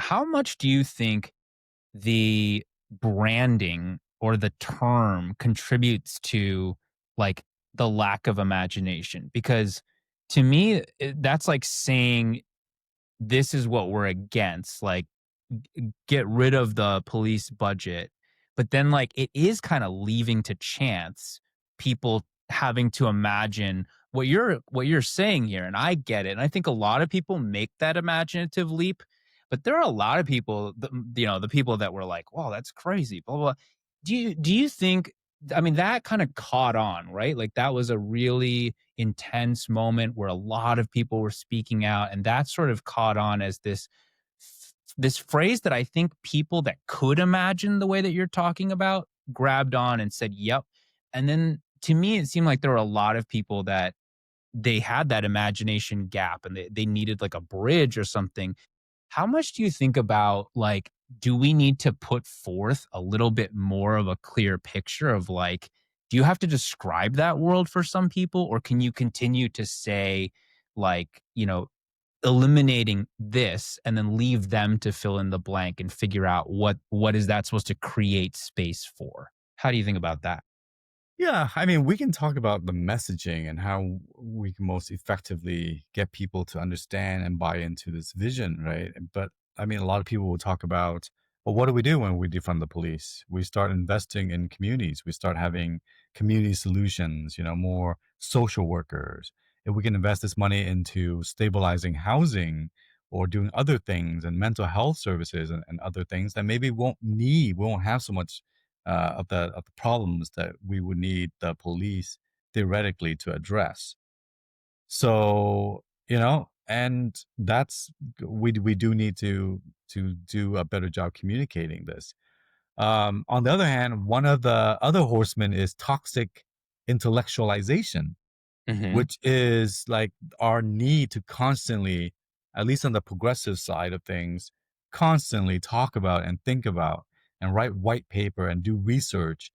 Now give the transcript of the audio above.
how much do you think the branding or the term contributes to, like, the lack of imagination? Because to me, that's like saying this is what we're against, like, get rid of the police budget. But then, like, it is kind of leaving to chance people having to imagine what you're saying here. And I get it. And I think a lot of people make that imaginative leap. But there are a lot of people, the people that were like, "Wow, that's crazy." Blah blah. Do you think? I mean, that kind of caught on, right? Like that was a really intense moment where a lot of people were speaking out, and that sort of caught on as this phrase that I think people that could imagine the way that you're talking about grabbed on and said, "Yep." And then to me, it seemed like there were a lot of people that they had that imagination gap and they needed like a bridge or something. How much do you think about, like, do we need to put forth a little bit more of a clear picture of, like, do you have to describe that world for some people, or can you continue to say, like, eliminating this and then leave them to fill in the blank and figure out what is that supposed to create space for? How do you think about that? Yeah, I mean, we can talk about the messaging and how we can most effectively get people to understand and buy into this vision, right? But I mean, a lot of people will talk about, well, what do we do when we defund the police? We start investing in communities. We start having community solutions, more social workers. If we can invest this money into stabilizing housing or doing other things and mental health services and other things, then maybe we won't have so much of the problems that we would need the police theoretically to address. So, and we do need to do a better job communicating this. On the other hand, one of the other horsemen is toxic intellectualization, Mhm. which is like our need to constantly, at least on the progressive side of things, constantly talk about and think about and write white paper and do research